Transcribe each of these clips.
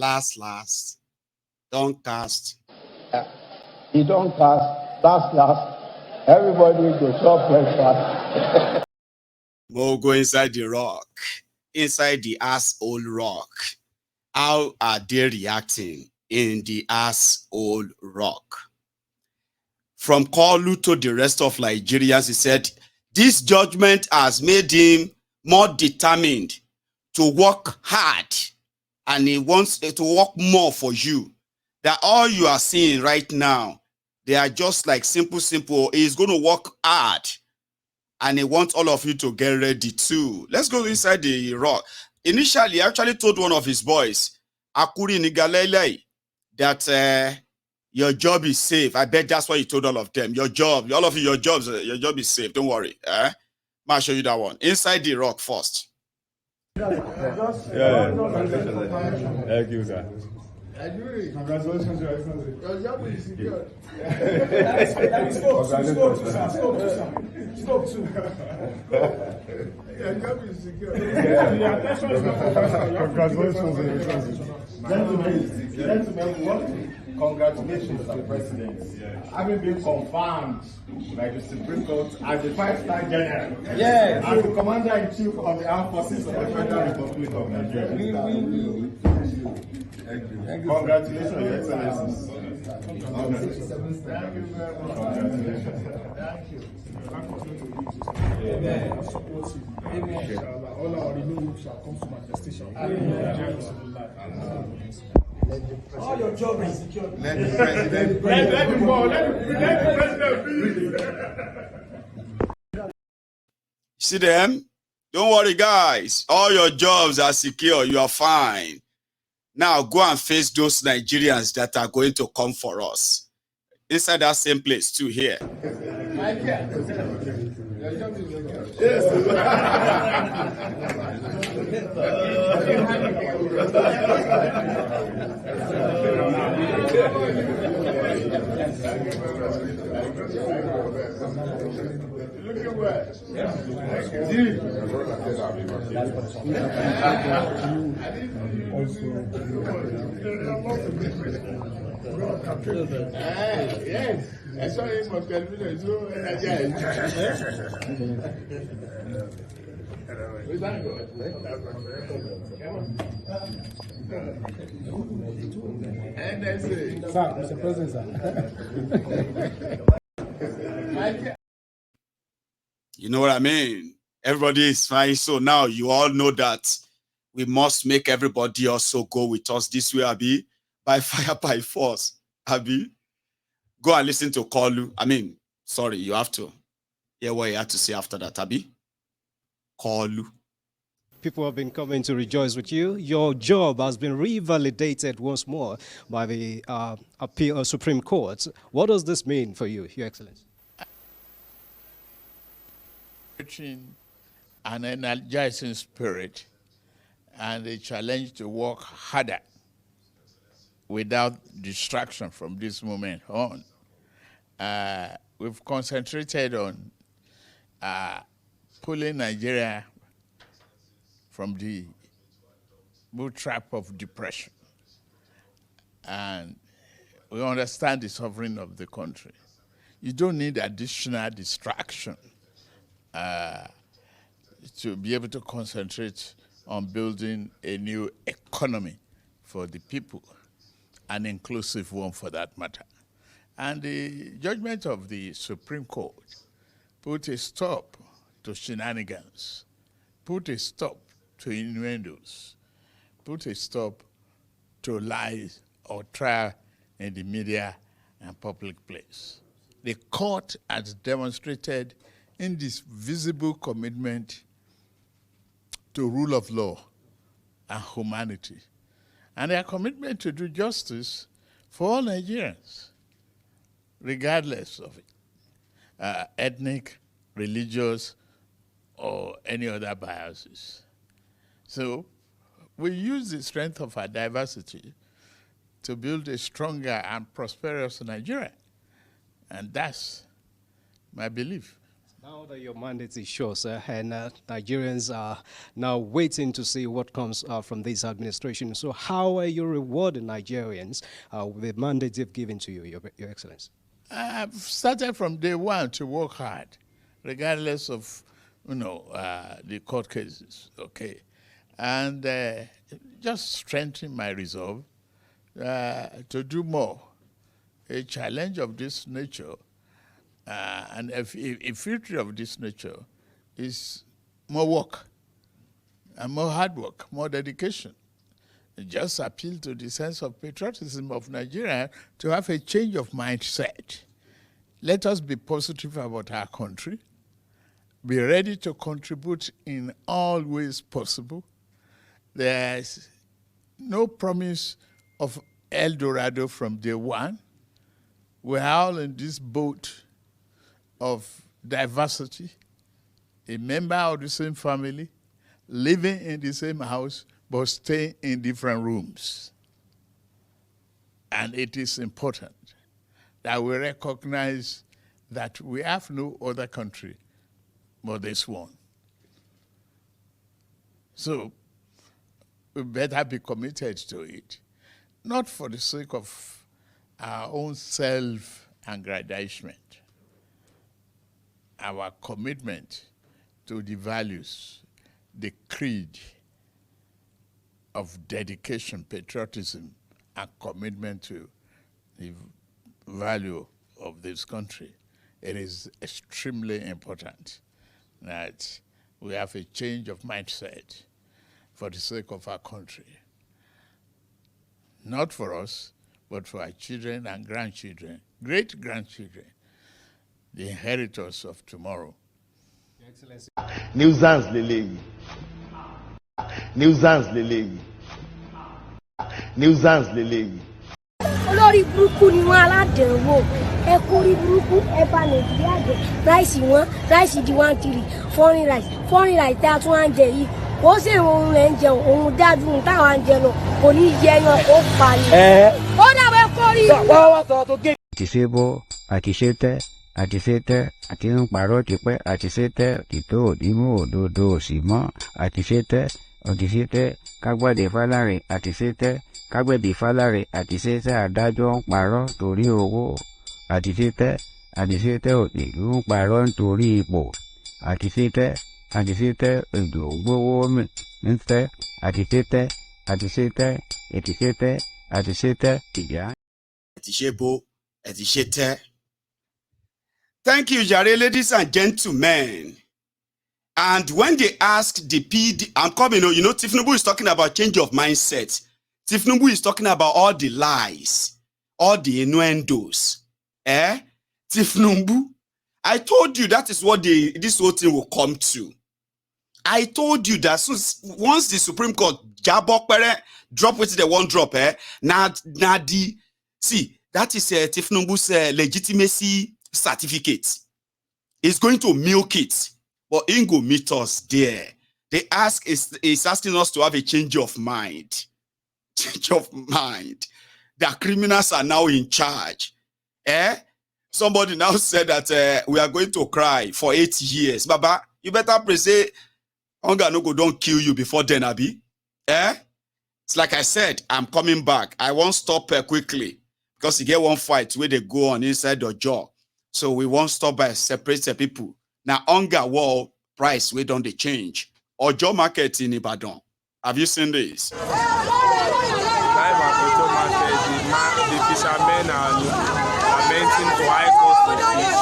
last, don't cast. He don't cast, last. Everybody go chop breakfast. More go inside the rock, inside the asshole rock. How are they reacting in the asshole rock? From Kolu to the rest of Nigerians, he said, this judgment has made him more determined to work hard, and he wants to work more for you. That all you are seeing right now, they are just like simple. He's going to work hard, and he wants all of you to get ready too. Let's go inside the rock. Initially, he actually told one of his boys, Akuri Nigalele, that your job is safe. I bet that's what he told all of them. Your job, all of you, your job is safe. Don't worry. I'll show you that one. Inside the rock first. Yeah. Thank you, sir. Congratulations, Your Excellency. Your job is secured. Stop too. Your job is secured. Congratulations, Your Excellency. Gentlemen, congratulations to the President. Having been confirmed by the Supreme Court as the 5-star general, as the Commander-in-Chief of the Armed Forces of the Federal Republic of Nigeria. Thank you. Congratulations, Your Excellencies. Thank you very much. Congratulations. Thank you. Amen. Amen. All our renewal shall come to manifestation. Amen. All your job is secured. Let the president let the president See them? Don't worry, guys. All your jobs are secure. You are fine. Now go and face those Nigerians that are going to come for us. Inside that same place too here. Yes, I saw him on television. So energized. We thank God. NSA. Sir, Mr. President, sir. You know what I mean? Everybody is fine. So now you all know that we must make everybody also go with us this way, Abi. By fire, by force. Abi. Go and listen to Kolu. I mean, sorry, you have to hear what you have to say after that, Abi. Kolu. People have been coming to rejoice with you. Your job has been revalidated once more by the Supreme Court. What does this mean for you, Your Excellency? An energizing spirit and a challenge to work harder without distraction from this moment on. We've concentrated on pulling Nigeria from the bootstrap of depression. And we understand the sovereignty of the country. You don't need additional distraction to be able to concentrate on building a new economy for the people, an inclusive one for that matter. And the judgment of the Supreme Court put a stop to shenanigans, put a stop to innuendos, put a stop to lies or trial in the media and public place. The court has demonstrated in this visible commitment to rule of law and humanity, and their commitment to do justice for all Nigerians, regardless of ethnic, religious, or any other biases. So we use the strength of our diversity to build a stronger and prosperous Nigeria. And that's my belief. Now that your mandate is sure, sir, and Nigerians are now waiting to see what comes from this administration. So how are you rewarding Nigerians with the mandate they've given to you, Your Excellency? I've started from day one to work hard, regardless of, the court cases, okay? And just strengthen my resolve to do more. A challenge of this nature and a future of this nature is more work and more hard work, more dedication. Just appeal to the sense of patriotism of Nigeria to have a change of mindset. Let us be positive about our country, be ready to contribute in all ways possible. There's no promise of El Dorado from day one. We're all in this boat of diversity, a member of the same family, living in the same house, but staying in different rooms. And it is important that we recognize that we have no other country but this one. So we better be committed to it, not for the sake of our own self-aggrandizement. Our commitment to the values, the creed of dedication, patriotism, and commitment to the value of this country. It is extremely important that we have a change of mindset for the sake of our country. Not for us, but for our children and grandchildren, great-grandchildren, the inheritors of tomorrow. Your Excellency. Nuisance leleyi. Nuisance leleyi. Nuisance leleyi. Olórí burúkú ni wọ́n aládẹ̀wò ẹ kórí burúkú ẹ bà Nàìjíríà jẹ́ ráìsì wọn ráìsì di 1-3 foreign rice tí a tún wá ń jẹ yìí kò sí ohun rẹ̀ ń jẹun ohun dájú ohun táwọn à ń jẹ lọ kò ní yẹ yan ó pa ni. Ó dàbẹ̀ kórí. Àtisebo, àtisétẹ́, àtisétẹ́, àti ń parọ́ tipẹ́, àtisétẹ́, òtítọ́ òdìmú òdodo òsì mọ́, àtisétẹ́, òtìsétẹ́, kágbádé fáláre, àtisétẹ́, kágbẹ̀bí fáláre, àtisétẹ́, adájọ́ ń parọ́ torí owó, àtisétẹ́, àtisétẹ́, òtìlú ń parọ́ nítorí ipò, àtisétẹ́, àtisétẹ́, èdò gbówó ń tẹ́, àtisétẹ́, àtisétẹ́, ètìsétẹ́, àtisétẹ́, ìyá. Thank you, Jare, ladies and gentlemen. And when they ask the PD, I'm coming, Tinubu is talking about change of mindset. Tinubu is talking about all the lies, all the innuendos. Tinubu, I told you that is what this whole thing will come to. I told you that once the Supreme Court drop with the one drop, that is Tinubu's legitimacy certificate. Is going to milk it, but Ingo meet us there. They is asking us to have a change of mind. Change of mind. The criminals are now in charge. Somebody now said that we are going to cry for 8 years. Baba, you better pray, say, hunger no go don't kill you before then, Abi. It's like I said, I'm coming back. I won't stop quickly because you get one fight where they go on inside the jaw. So we won't stop by separate the people. Now, hunger war price, we don't they change. Or job market in Ibadan. Have you seen this? The fishermen are lamenting for high cost of fish.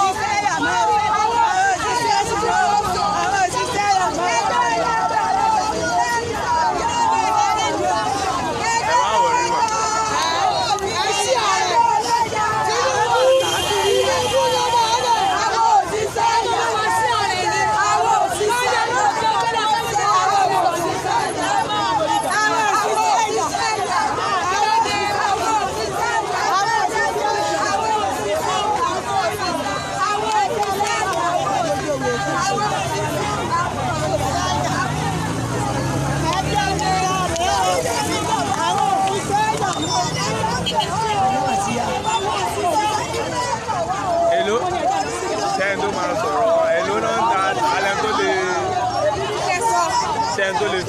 ẹni tó lè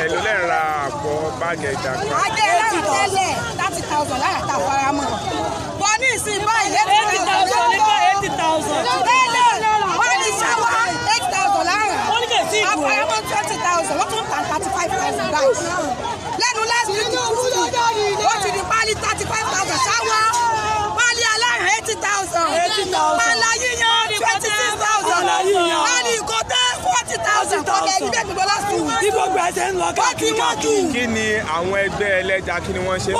èlò lẹ́ ń ra àpò báàgì ẹja kan. ajé ẹlẹ́rìí tẹ́lẹ̀ 30,000 lára ta faramọ́. bọ́ ní ìsìn báyìí 80,000. tẹ́lẹ̀ wọ́n ní ṣáwá 8,000 lára. àfaramọ́ 20,000 wọ́n tún tàn 35,000 báyìí. lẹ́nu last week ó ti di pálí 35,000 ṣáwá. pálí alára 80,000. pálá yíyan 26,000. pálí ìkọ́tẹ́ 40,000. kọ́kẹ́ ẹni bẹ́ẹ̀ gbogbo last week. bí gbogbo ẹsẹ̀ ń lọ káàkiri. kí ni àwọn ẹgbẹ́ ẹlẹ́ja kí ni wọ́n ṣe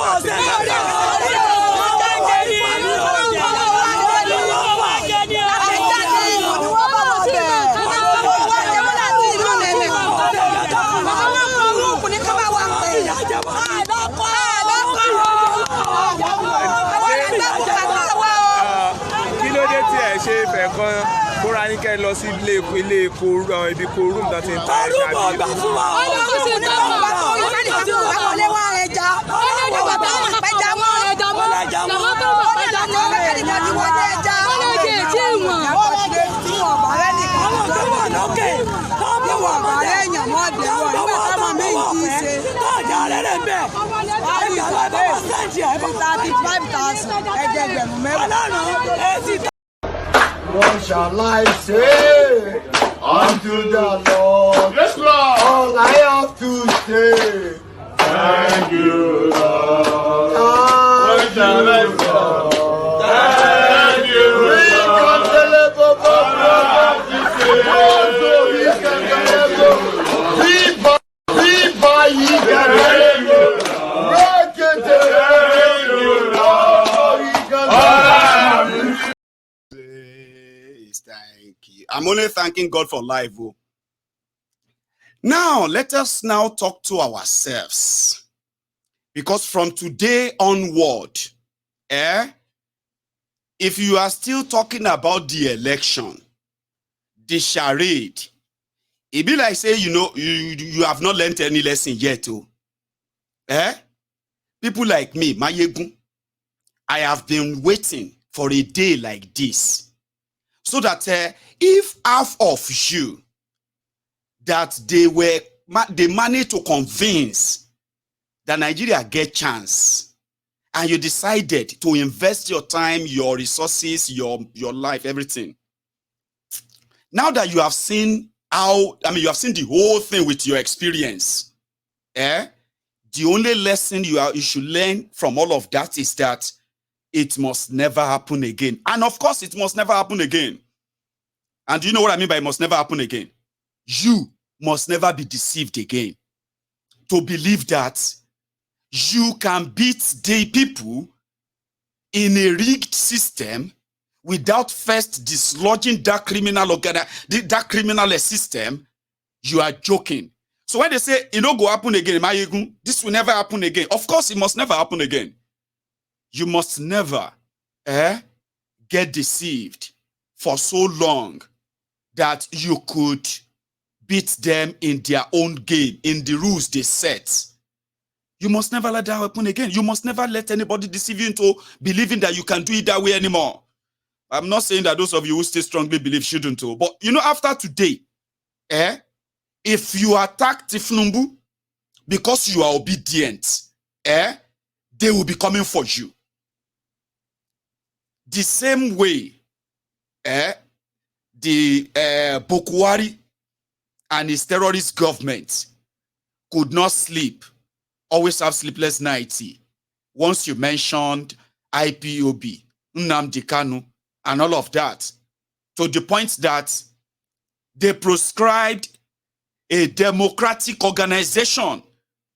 ṣe fẹ́ kan kóra ní kẹ́ lọ sí ilé epo ibi kó rúùmù tó ti ń ta ẹja bí. What shall I say unto the Lord? Yes, Lord. All I have to say, Thank you, Lord. What shall I say? Thank you, Thank you. I'm only thanking God for life. Oh. Now, let us now talk to ourselves. Because from today onward, if you are still talking about the election, the charade, it be like say, you know, you have not learned any lesson yet. Oh. People like me, Mayegun, I have been waiting for a day like this. So that if half of you that they managed to convince that Nigeria get chance, and you decided to invest your time, your resources, your life, everything. Now that you have seen you have seen the whole thing with your experience, the only lesson you should learn from all of that is that it must never happen again. And of course, it must never happen again. And do you know what I mean by it must never happen again? You must never be deceived again to believe that you can beat the people in a rigged system without first dislodging that criminal system. You are joking. So when they say it don't go happen again, this will never happen again. Of course, it must never happen again. You must never get deceived for so long that you could beat them in their own game, in the rules they set. You must never let that happen again. You must never let anybody deceive you into believing that you can do it that way anymore. I'm not saying that those of you who still strongly believe shouldn't. But you know, after today, if you attack Tinubu because you are obedient, they will be coming for you. The same way, the Bokwari and his terrorist government could not sleep, always have sleepless nights. Once you mentioned IPOB, Nnamdi Kanu, and all of that, to the point that they prescribed a democratic organization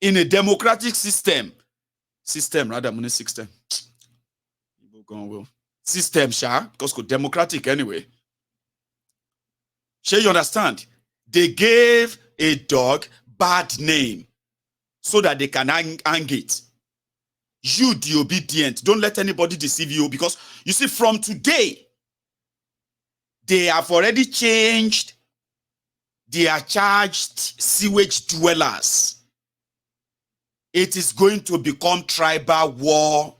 in a democratic system. System, because democratic anyway. Sure, you understand? They gave a dog bad name so that they can hang it. You, the obedient, don't let anybody deceive you, because you see, from today, they have already changed their charged sewage dwellers. It is going to become tribal war,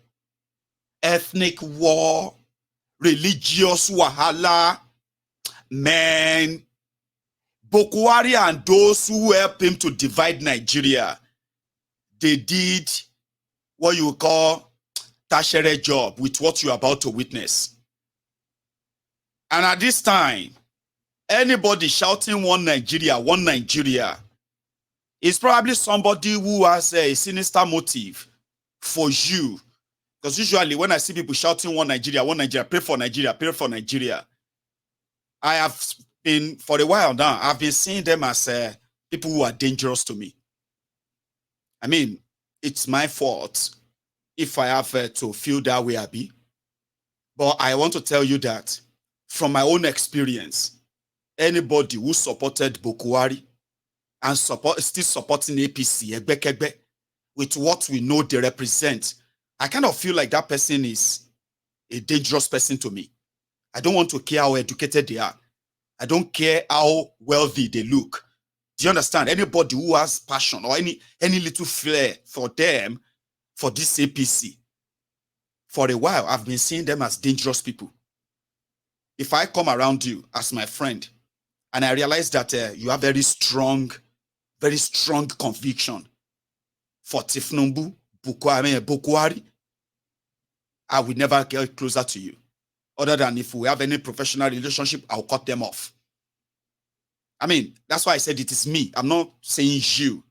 ethnic war, religious wahala. Man, Boko Haram and those who helped him to divide Nigeria, they did what you call tertiary job with what you're about to witness. And at this time, anybody shouting one Nigeria, is probably somebody who has a sinister motive for you. Because usually when I see people shouting one Nigeria, pray for Nigeria, I have been, for a while now, I've been seeing them as people who are dangerous to me. I mean, it's my fault if I have to feel that way, Abi. But I want to tell you that from my own experience, anybody who supported Boko Haram and still supporting APC, Egbekegbe, with what we know they represent, I kind of feel like that person is a dangerous person to me. I don't want to care how educated they are. I don't care how wealthy they look. Do you understand? Anybody who has passion or any little flair for them, for this APC, for a while, I've been seeing them as dangerous people. If I come around you as my friend and I realize that you have very strong conviction for Tinubu, Boko Haram, I will never get closer to you. Other than if we have any professional relationship, I'll cut them off. I mean, that's why I said it is me. I'm not saying you.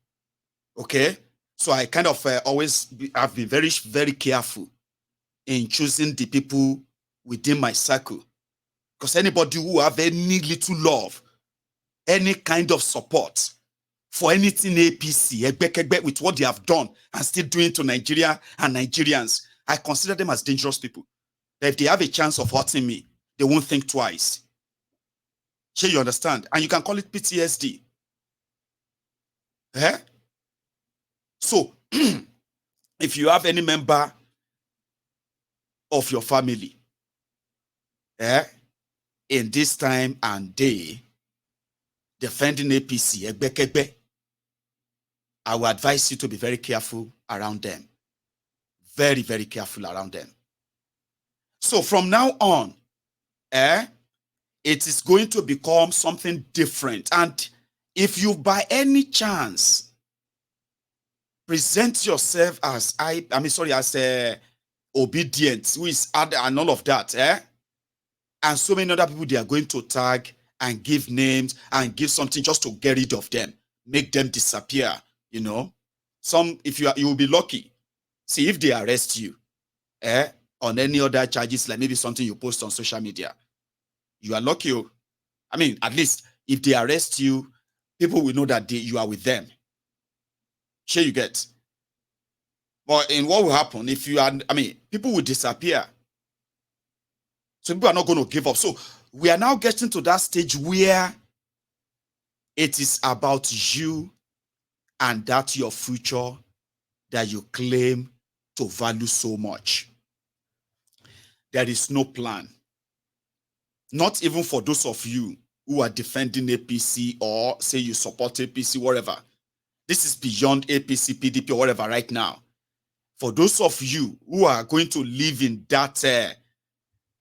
Okay? So I kind of I've been very, very careful in choosing the people within my circle. Because anybody who have any little love, any kind of support for anything APC, with what they have done and still doing to Nigeria and Nigerians, I consider them as dangerous people. That if they have a chance of hurting me, they won't think twice. Sure, you understand? And you can call it PTSD. Eh? So, if you have any member of your family in this time and day defending APC, Egbekegbe, I will advise you to be very careful around them. Very, very careful around them. So from now on, it is going to become something different. And if you by any chance present yourself as obedient, who is other and all of that, and so many other people they are going to tag and give names and give something just to get rid of them, make them disappear, you know. If you will be lucky. See, if they arrest you, on any other charges, like maybe something you post on social media, you are lucky. I mean, at least if they arrest you, people will know that you are with them. Sure, you get. But in what will happen if you are, people will disappear. So people are not going to give up. So we are now getting to that stage where it is about you and that your future that you claim to value so much. There is no plan. Not even for those of you who are defending APC or say you support APC, whatever. This is beyond APC, PDP, or whatever right now. For those of you who are going to live in that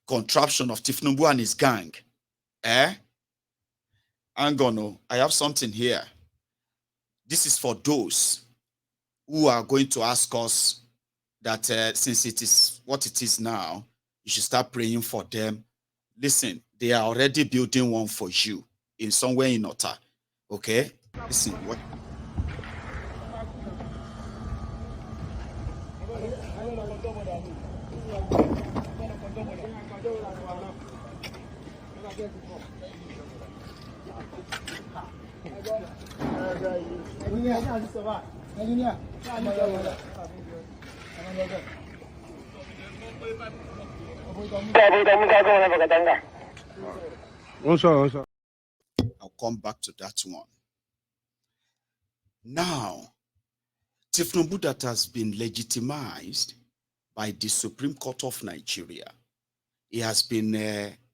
contraption of Tinubu and his gang, I have something here. This is for those who are going to ask us that since it is what it is now, you should start praying for them. Listen, they are already building one for you in somewhere in Ota. Okay? Listen, what? I'll come back to that one. Now, Tinubu that has been legitimized by the Supreme Court of Nigeria, he has been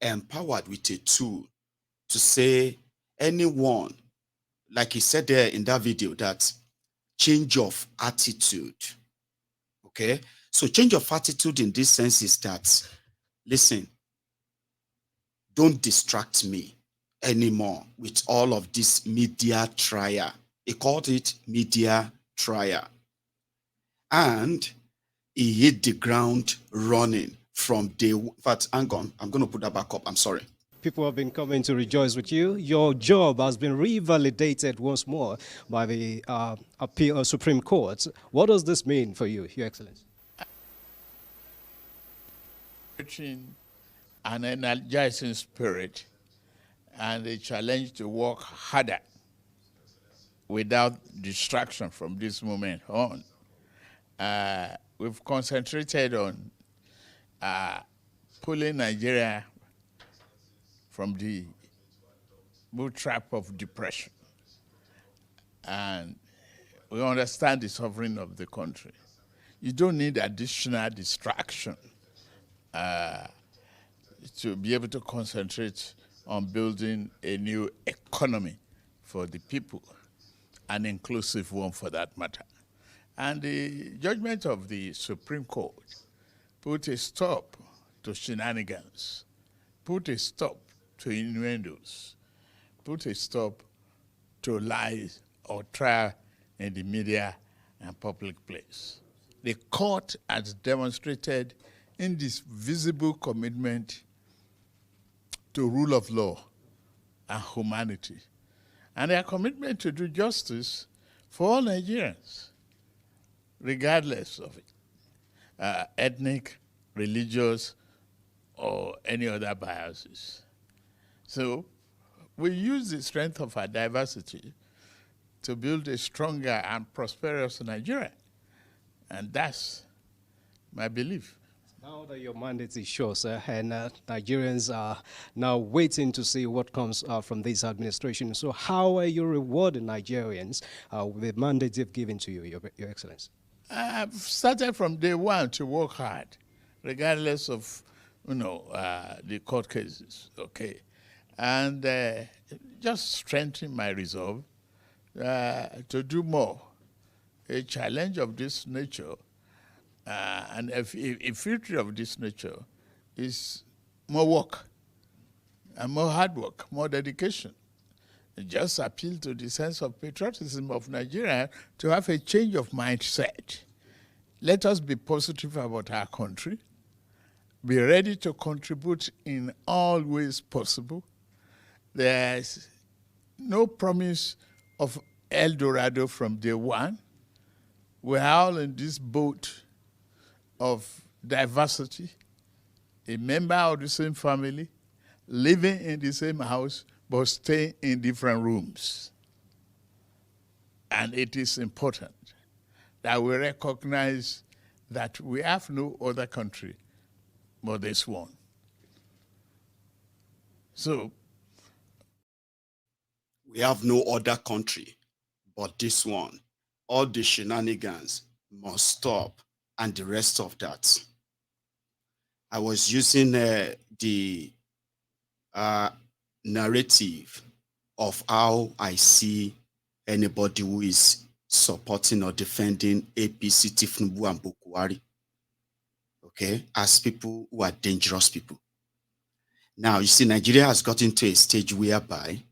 empowered with a tool to say anyone, like he said there in that video, that change of attitude. Okay? So change of attitude in this sense is that, listen, don't distract me. anymore with all of this media trial. He called it media trial. And he hit the ground running from day one. In fact, hang on, I'm going to put that back up. I'm sorry. People have been coming to rejoice with you. Your job has been revalidated once more by the Supreme Court. What does this mean for you, Your Excellency? An energizing spirit and a challenge to work harder without distraction from this moment on. We've concentrated on pulling Nigeria from the boot trap of depression. And we understand the sovereignty of the country. You don't need additional distraction to be able to concentrate on building a new economy for the people, an inclusive one for that matter. And the judgment of the Supreme Court put a stop to shenanigans, put a stop to innuendos, put a stop to lies or trial in the media and public place. The court has demonstrated in this visible commitment to rule of law and humanity, and their commitment to do justice for all Nigerians, regardless of it, ethnic, religious, or any other biases. So we use the strength of our diversity to build a stronger and prosperous Nigeria, and that's my belief. Now that your mandate is sure, sir, and Nigerians are now waiting to see what comes from this administration. So how are you rewarding Nigerians with the mandate they've given to you, Your Excellency? I've started from day one to work hard, regardless of, the court cases, okay? And just strengthen my resolve to do more. A challenge of this nature and a future of this nature is more work and more hard work, more dedication. Just appeal to the sense of patriotism of Nigeria to have a change of mindset. Let us be positive about our country, be ready to contribute in all ways possible. There's no promise of El Dorado from day one. We're all in this boat of diversity, a member of the same family, living in the same house, but staying in different rooms. And it is important that we recognize that we have no other country but this one. So, we have no other country but this one. All the shenanigans must stop, and the rest of that. I was using the narrative of how I see anybody who is supporting or defending APC, Tinubu, and Bukwari, okay, as people who are dangerous people. Now, you see, Nigeria has gotten to a stage whereby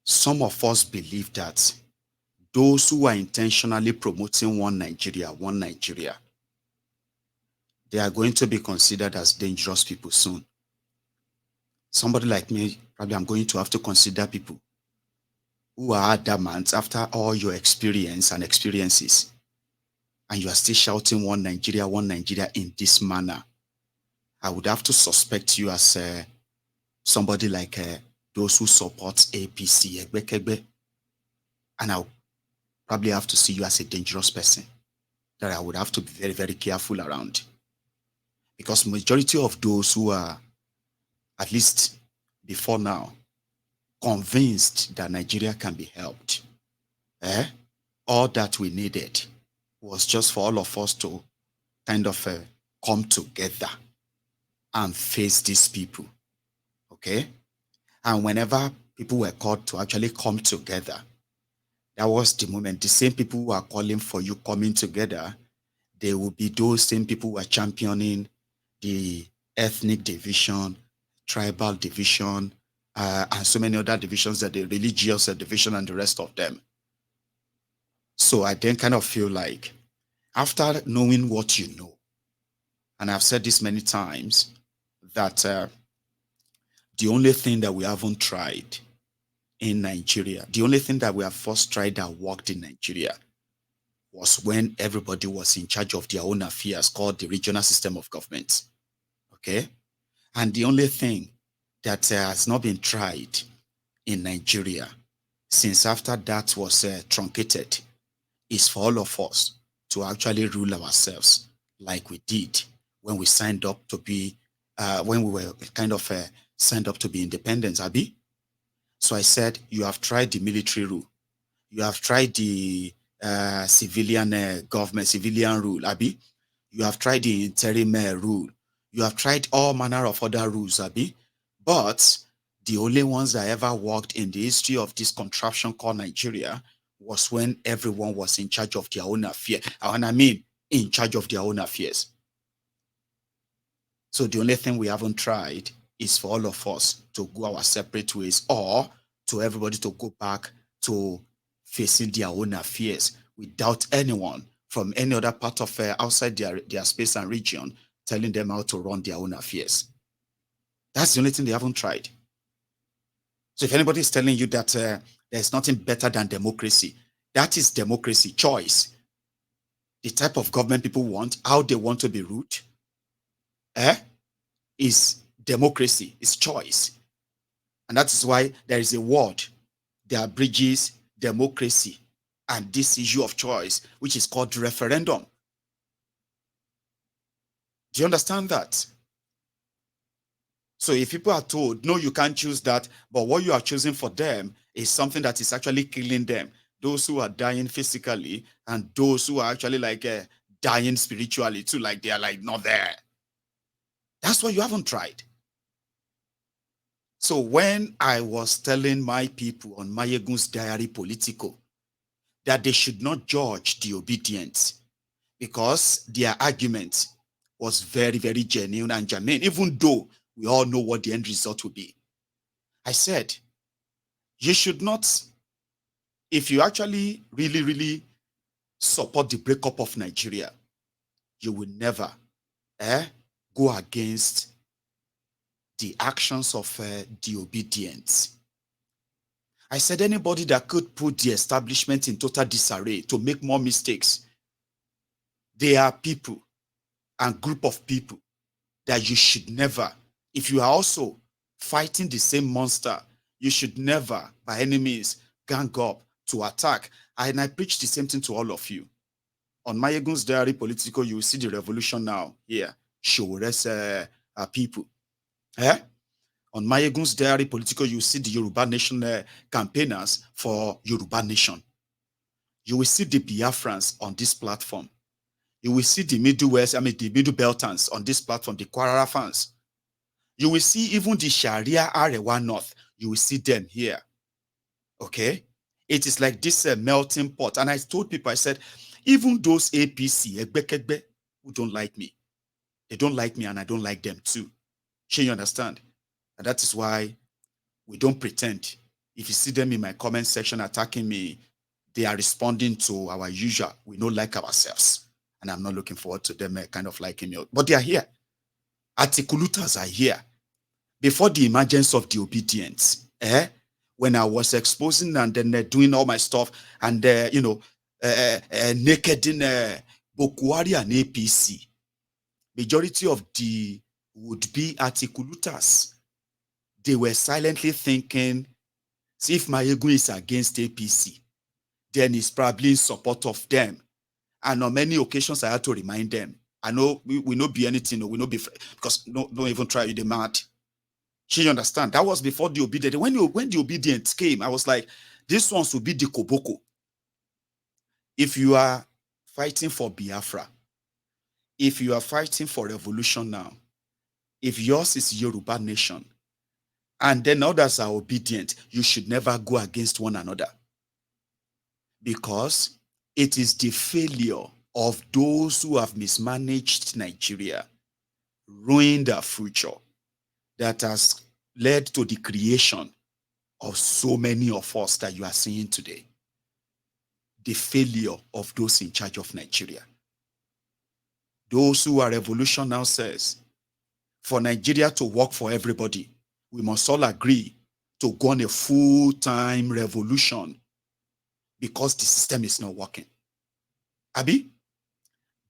some of us believe that those who are intentionally promoting one Nigeria, they are going to be considered as dangerous people soon. Somebody like me, probably I'm going to have to consider people who are adamant after all your experience and experiences, and you are still shouting one Nigeria in this manner. I would have to suspect you as somebody like those who support APC, and I'll probably have to see you as a dangerous person that I would have to be very, very careful around. Because majority of those who are, at least before now, convinced that Nigeria can be helped, all that we needed was just for all of us to kind of come together and face these people, okay? And whenever people were called to actually come together, that was the moment. The same people who are calling for you coming together, they will be those same people who are championing the ethnic division, tribal division, and so many other divisions, that the religious division and the rest of them. So I then kind of feel like, after knowing what you know, and I've said this many times, that the only thing that we haven't tried in Nigeria, the only thing that we have first tried that worked in Nigeria was when everybody was in charge of their own affairs, called the regional system of government. Okay? And the only thing that has not been tried in Nigeria since after that was truncated is for all of us to actually rule ourselves like we did when we signed up to be, when we were kind of signed up to be independent, Abi. So I said, you have tried the military rule. You have tried the civilian government, civilian rule, Abi. You have tried the interim rule. You have tried all manner of other rules, Abi. But the only ones that ever worked in the history of this contraption called Nigeria was when everyone was in charge of their own affairs. And I mean, in charge of their own affairs. So the only thing we haven't tried is for all of us to go our separate ways, or to everybody to go back to facing their own affairs without anyone from any other part of outside their space and region telling them how to run their own affairs. That's the only thing they haven't tried. So if anybody is telling you that there's nothing better than democracy, that is democracy, choice. The type of government people want, how they want to be ruled, is democracy, is choice. And that is why there is a word that bridges democracy and this issue of choice, which is called referendum. Do you understand that? So if people are told, no, you can't choose that, but what you are choosing for them is something that is actually killing them, those who are dying physically and those who are actually like dying spiritually too, like they are like not there. That's what you haven't tried. So when I was telling my people on Mayegun's Diary Politico that they should not judge the obedient because their argument was very, very genuine and germane, even though we all know what the end result will be. I said, you should not, if you actually really, really support the breakup of Nigeria, you will never go against the actions of the obedient. I said anybody that could put the establishment in total disarray to make more mistakes, they are people and group of people that you should never, if you are also fighting the same monster, you should never by any means gang up to attack. And I preach the same thing to all of you. On Mayegun's Diary Political, you will see the revolution now here. Showres people. On Mayegun's Diary Political, you see the Yoruba Nation campaigners for Yoruba Nation. You will see the Biafrans on this platform. You will see the Middle West, the Middle Beltans on this platform, the Kwarara fans. You will see even the Sharia Arewa North. You will see them here. Okay? It is like this melting pot. And I told people, I said, even those APC, Egbekegbe, who don't like me, they don't like me and I don't like them too. Can you understand? And that is why we don't pretend. If you see them in my comment section attacking me, they are responding to our usual. We don't like ourselves. And I'm not looking forward to them kind of liking me. But they are here. Articulators are here. Before the emergence of the obedience, when I was exposing and then doing all my stuff and, naked in Bokuari and APC, majority of the would-be articulators, they were silently thinking, see, if Mayegun is against APC, then he's probably in support of them. And on many occasions, I had to remind them, I know we not be anything, we not be, because don't even try with the mad. You understand? That was before the obedient. When the obedience came, I was like, this ones will be the Koboko. If you are fighting for Biafra, if you are fighting for revolution now, if yours is Yoruba Nation, and then others are obedient, you should never go against one another. Because it is the failure of those who have mismanaged Nigeria, ruined our future, that has led to the creation of so many of us that you are seeing today. The failure of those in charge of Nigeria. Those who are revolution now says, for Nigeria to work for everybody, we must all agree to go on a full-time revolution because the system is not working. Abi,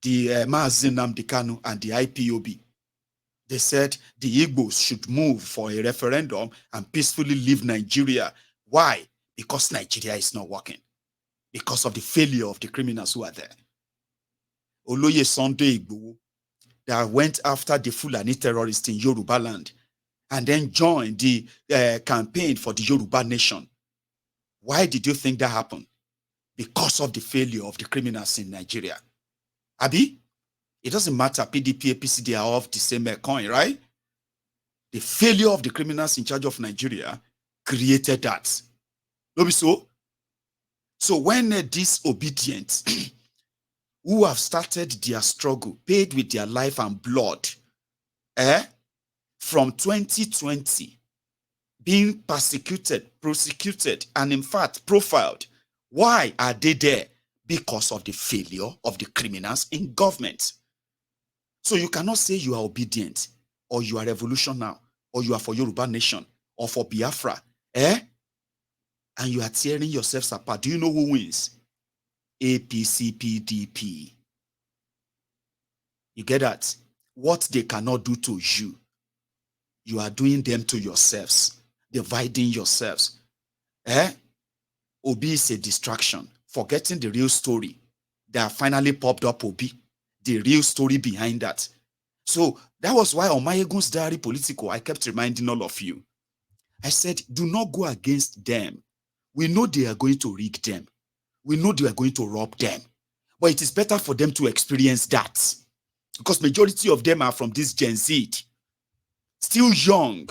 the Maazị Nnamdi Kanu and the IPOB, they said the Igbos should move for a referendum and peacefully leave Nigeria. Why? Because Nigeria is not working. Because of the failure of the criminals who are there. Oloye Sunday Igboho, that went after the Fulani terrorists in Yoruba land and then joined the campaign for the Yoruba nation. Why did you think that happened? Because of the failure of the criminals in Nigeria. Abi, it doesn't matter, PDP, APC, they are of the same coin, right? The failure of the criminals in charge of Nigeria created that. No be so? So when disobedient, who have started their struggle, paid with their life and blood, from 2020, being persecuted, prosecuted, and in fact profiled, why are they there? Because of the failure of the criminals in government. So you cannot say you are obedient, or you are revolutionary, or you are for Yoruba nation, or for Biafra, and you are tearing yourselves apart. Do you know who wins? APC, PDP. You get that? What they cannot do to you, you are doing them to yourselves, dividing yourselves. Obi is a distraction, forgetting the real story that finally popped up Obi, the real story behind that. So that was why on Mayegun's Diary Political, I kept reminding all of you. I said, do not go against them. We know they are going to rig them. We know they are going to rob them. But it is better for them to experience that. Because majority of them are from this Gen Z. Still young.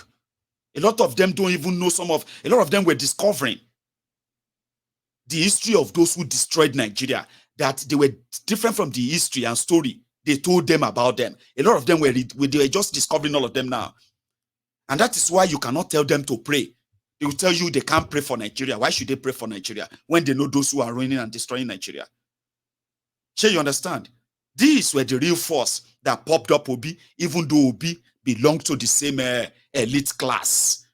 A lot of them don't even know a lot of them were discovering the history of those who destroyed Nigeria, that they were different from the history and story they told them about them. A lot of them they were just discovering all of them now. And that is why you cannot tell them to pray. They will tell you they can't pray for Nigeria. Why should they pray for Nigeria when they know those who are ruining and destroying Nigeria? Sure, you understand? These were the real force that popped up Obi, even though Obi belonged to the same elite class.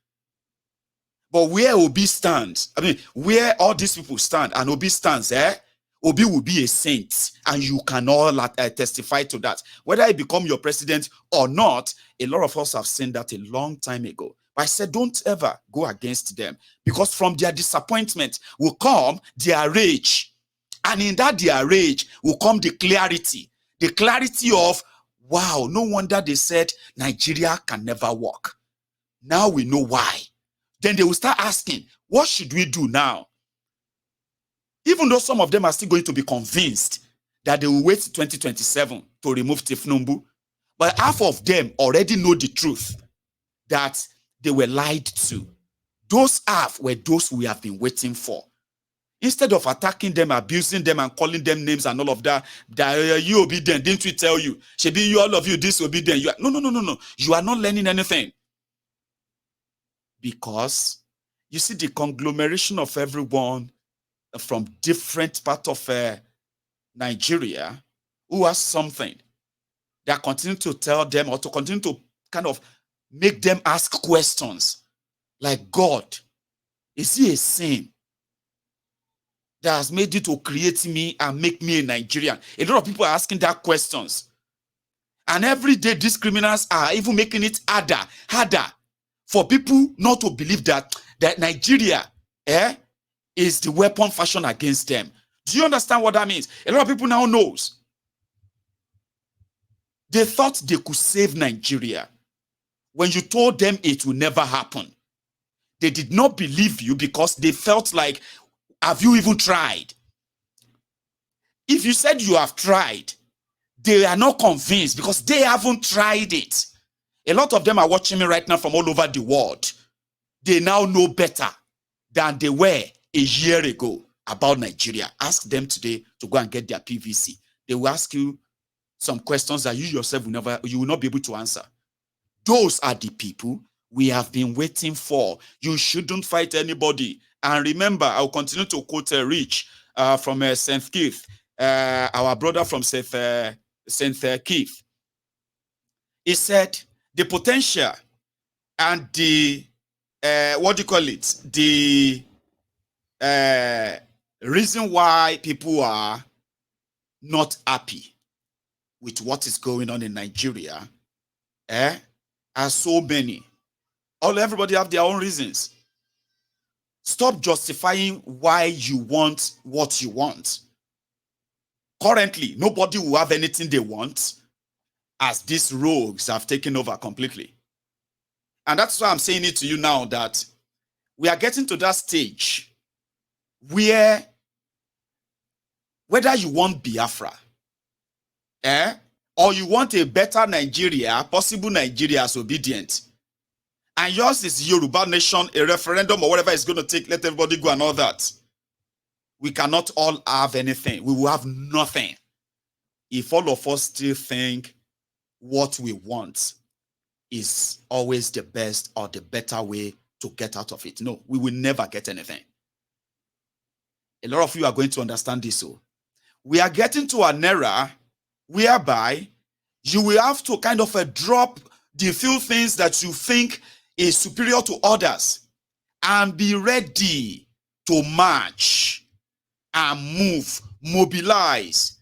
But where Obi stands, where all these people stand and Obi stands, Obi will be a saint, and you can all testify to that. Whether he become your president or not, a lot of us have seen that a long time ago. But I said, don't ever go against them, because from their disappointment will come their rage. And in that their rage will come the clarity of, wow, no wonder they said Nigeria can never work. Now we know why. Then they will start asking, what should we do now? Even though some of them are still going to be convinced that they will wait 2027 to remove Tinubu, but half of them already know the truth that they were lied to. Those half were those we have been waiting for. Instead of attacking them, abusing them, and calling them names and all of that, you obedient, didn't we tell you? Should be you, all of you disobedient. No. You are not learning anything. Because you see the conglomeration of everyone from different parts of Nigeria who has something that continue to tell them, or to continue to kind of make them ask questions like, God, is he a sin that has made you to create me and make me a Nigerian? A lot of people are asking that questions. And every day these criminals are even making it harder for people not to believe that Nigeria is the weapon fashioned against them. Do you understand what that means? A lot of people now knows. They thought they could save Nigeria. When you told them it will never happen, they did not believe you, because they felt like, have you even tried? If you said you have tried, they are not convinced because they haven't tried it. A lot of them are watching me right now from all over the world. They now know better than they were a year ago about Nigeria. Ask them today to go and get their PVC. They will ask you some questions that you yourself will not be able to answer. Those are the people we have been waiting for. You shouldn't fight anybody. And remember, I'll continue to quote Rich from St. Keith, our brother from St. Keith. He said, the potential and the, what do you call it? The reason why people are not happy with what is going on in Nigeria are so many. Everybody have their own reasons. Stop justifying why you want what you want. Currently, nobody will have anything they want as these rogues have taken over completely. And that's why I'm saying it to you now, that we are getting to that stage where whether you want Biafra, or you want a better Nigeria, possible Nigeria as obedient, and yours is Yoruba nation, a referendum or whatever it's going to take, let everybody go and all that. We cannot all have anything. We will have nothing if all of us still think what we want is always the best or the better way to get out of it. No, we will never get anything. A lot of you are going to understand this. So we are getting to an era whereby you will have to kind of drop the few things that you think is superior to others and be ready to march and move, mobilize,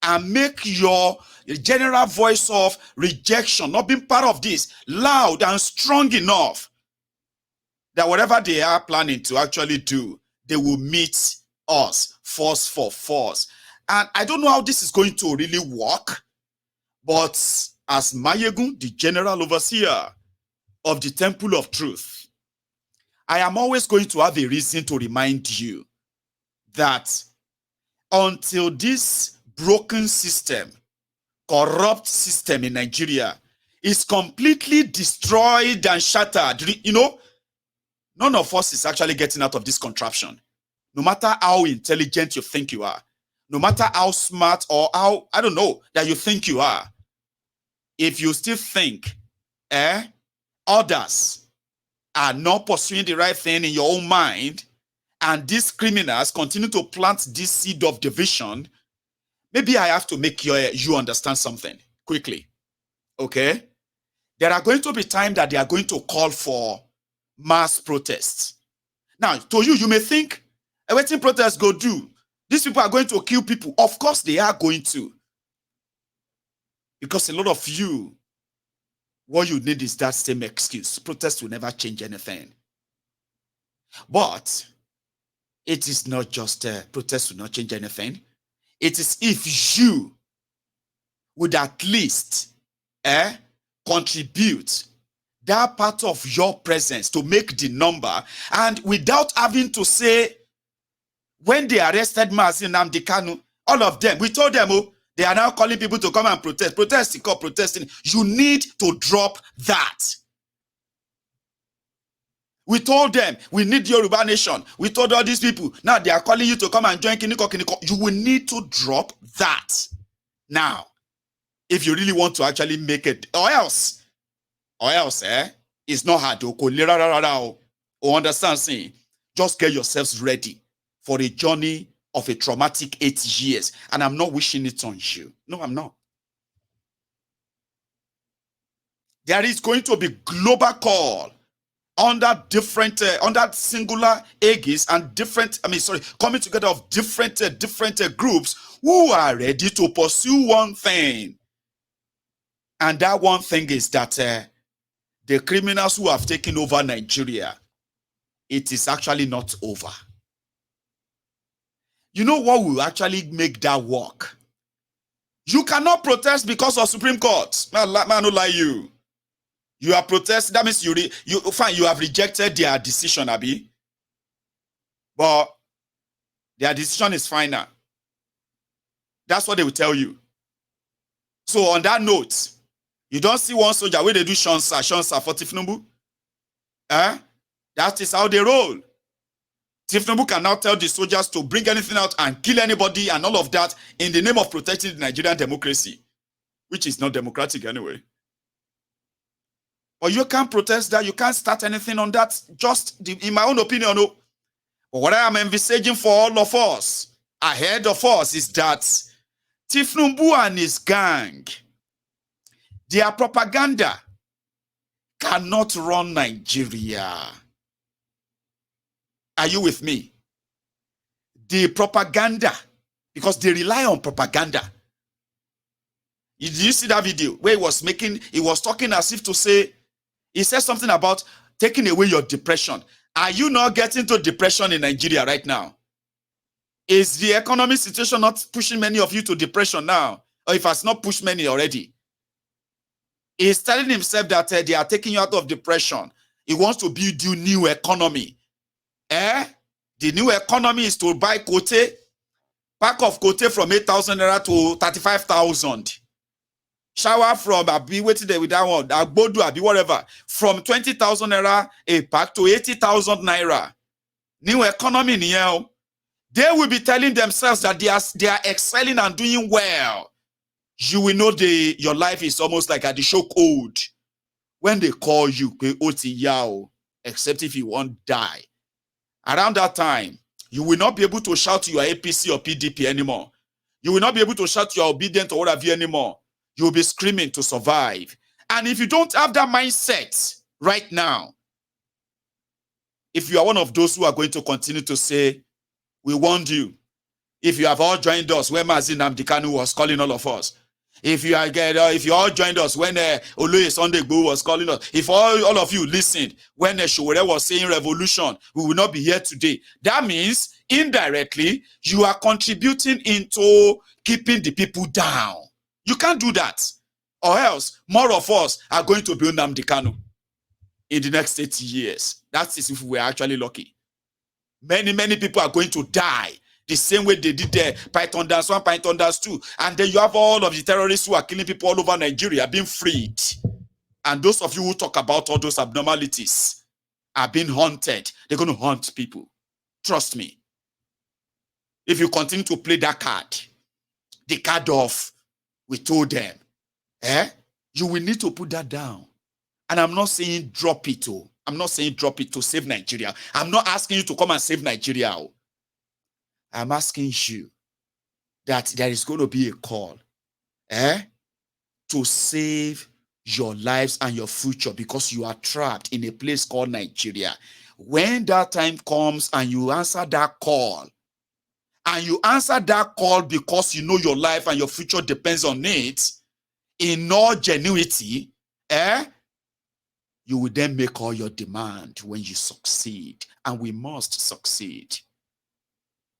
and make your general voice of rejection, not being part of this, loud and strong enough that whatever they are planning to actually do, they will meet us force for force. And I don't know how this is going to really work, but as Mayegun, the general overseer of the Temple of Truth, I am always going to have a reason to remind you that until this broken system, corrupt system in Nigeria is completely destroyed and shattered, you know, none of us is actually getting out of this contraption. No matter how intelligent you think you are, no matter how smart or how, I don't know, that you think you are, if you still think others are not pursuing the right thing in your own mind, and these criminals continue to plant this seed of division, maybe I have to make you understand something quickly, okay? There are going to be times that they are going to call for mass protests. Now, to you, you may think, what protests go do? These people are going to kill people. Of course they are going to. Because a lot of you, what you need is that same excuse. Protests will never change anything. But it is not just protests will not change anything. It is if you would at least contribute that part of your presence to make the number, and without having to say, when they arrested Mazin Nnamdi Kanu, all of them, we told them, oh, they are now calling people to come and protest. Protesting, call protesting. You need to drop that. We told them, we need Yoruba nation. We told all these people, now they are calling you to come and join Kiniko Kiniko. You will need to drop that. Now, if you really want to actually make it, or else, it's not hard. Oh, understand, saying, just get yourselves ready for a journey of a traumatic 8 years. And I'm not wishing it on you. No, I'm not. There is going to be global call under different, under singular aegis and different, coming together of different groups who are ready to pursue one thing. And that one thing is that the criminals who have taken over Nigeria, it is actually not over. You know what will actually make that work? You cannot protest because of Supreme Court. Man, don't lie you. You are protesting. That means you have rejected their decision, Abi. But their decision is final. That's what they will tell you. So on that note, you don't see one soldier where they do Shansa for Tinubu. That is how they roll. Tinubu can now tell the soldiers to bring anything out and kill anybody and all of that in the name of protecting the Nigerian democracy, which is not democratic anyway. But you can't protest that. You can't start anything on that. Just in my own opinion, no. But what I am envisaging for all of us, ahead of us, is that Tinubu and his gang, their propaganda cannot run Nigeria. Are you with me? The propaganda, because they rely on propaganda. Did you see that video where he was talking as if to say, he said something about taking away your depression. Are you not getting to depression in Nigeria right now? Is the economic situation not pushing many of you to depression now? Or if it's not pushed many already? He's telling himself that they are taking you out of depression. He wants to build you new economy. The new economy is to buy Kote, pack of Kote from 8,000 naira to 35,000. Shower from Abi, waiting there with that one, Agbodu, Abi, whatever, from 20,000 naira a pack to 80,000 naira. New economy in here. They will be telling themselves that they are excelling and doing well. You will know your life is almost like at the show code. When they call you, except if you won't die. Around that time, you will not be able to shout to your APC or PDP anymore. You will not be able to shout you are obedient or whatever anymore. You will be screaming to survive. And if you don't have that mindset right now, if you are one of those who are going to continue to say, we warned you. If you have all joined us when Mazin Amdekanu was calling all of us. If you all joined us when Oloye Sunday Igboho was calling us. If all of you listened when Showore was saying revolution, we will not be here today. That means, indirectly, you are contributing into keeping the people down. You can't do that. Or else, more of us are going to be Nnamdi Kanu in the next 80 years. That is if we are actually lucky. Many people are going to die the same way they did the Python Dance 1, Python Dance 2. And then you have all of the terrorists who are killing people all over Nigeria being freed. And those of you who talk about all those abnormalities are being haunted. They're going to haunt people. Trust me. If you continue to play that card, the card of we told them, you will need to put that down. And I'm not saying drop it. I'm not saying drop it to save Nigeria. I'm not asking you to come and save Nigeria. I'm asking you that there is going to be a call to save your lives and your future because you are trapped in a place called Nigeria. When that time comes and you answer that call, and you answer that call because you know your life and your future depends on it, in all genuity, you will then make all your demand when you succeed. And we must succeed.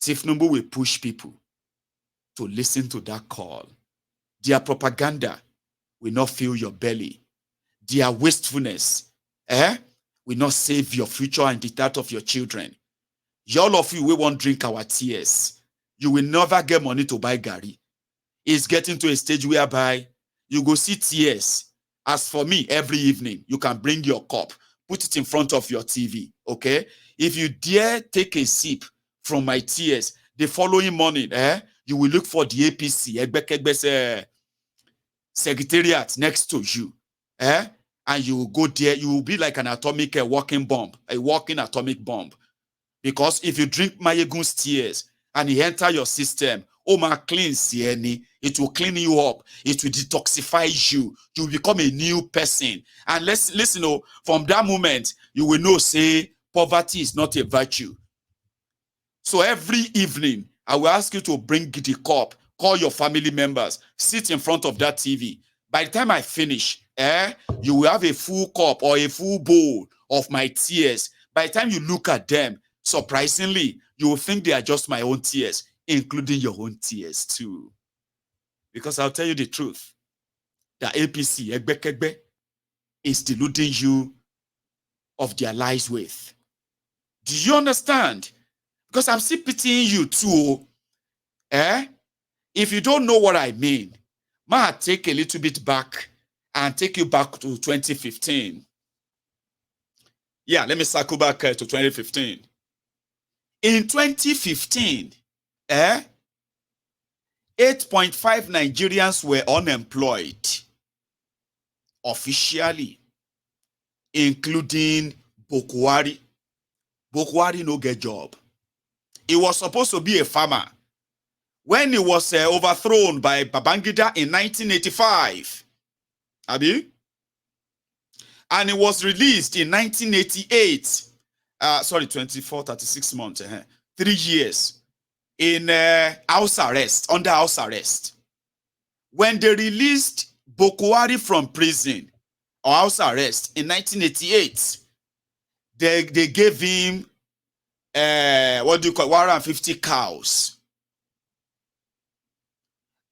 Tinubu will push people to listen to that call. Their propaganda will not fill your belly. Their wastefulness will not save your future and the that of your children. All of you will won't drink our tears. You will never get money to buy Gary. It's getting to a stage whereby you go see tears. As for me, every evening, you can bring your cup, put it in front of your TV, okay? If you dare take a sip from my tears, the following morning, you will look for the APC, secretariat next to you, and you will go there. You will be like an atomic walking bomb, a walking atomic bomb. Because if you drink Mayegun's tears and he enter your system, cleans it will clean you up. It will detoxify you. You will become a new person. And listen, from that moment, you will know, say, poverty is not a virtue. So every evening, I will ask you to bring the cup, call your family members, sit in front of that TV. By the time I finish, you will have a full cup or a full bowl of my tears. By the time you look at them, surprisingly, you will think they are just my own tears, including your own tears too. Because I'll tell you the truth, the APC, Egbe, is deluding you of their lies with. Do you understand? Because I'm still pitying you too. If you don't know what I mean, might take a little bit back and take you back to 2015. Yeah, let me circle back to 2015. In 2015, 8.5 Nigerians were unemployed officially. including Bokwari. Bokwari no get job. He was supposed to be a farmer when he was overthrown by Babangida in 1985. Abi? And he was released in 1988. 24, 36 months. 3 years in house arrest, under house arrest. When they released Bokwari from prison or house arrest in 1988, they gave him 150 cows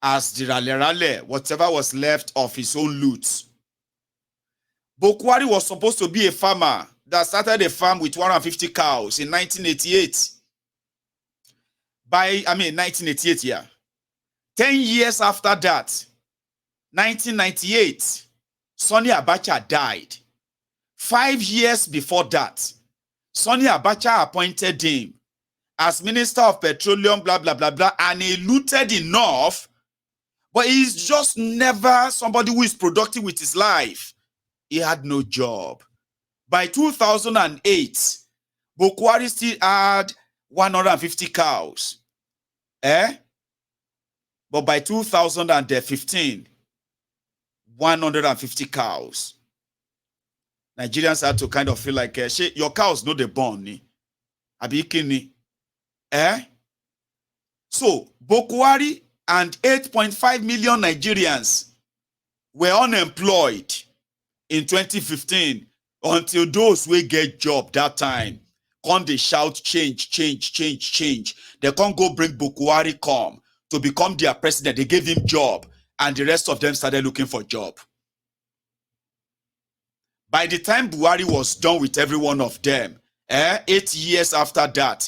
as the rale, whatever was left of his own loot. Bokwari was supposed to be a farmer that started a farm with 150 cows in 1988. 1988, yeah. 10 years after that, 1998, Sonny Abacha died. 5 years before that, Sonny Abacha appointed him as Minister of Petroleum, blah, blah, blah, blah, and he looted enough, but he's just never somebody who is productive with his life. He had no job. By 2008, Bokwari still had 150 cows. But by 2015, 150 cows. Nigerians had to kind of feel like, your cows know the born. So, Bokwari and 8.5 million Nigerians were unemployed in 2015 until those who get job that time come they shout change, change, change, change. They can't go bring Bokwari come to become their president. They gave him job and the rest of them started looking for job. By the time Buhari was done with every one of them, 8 years after that,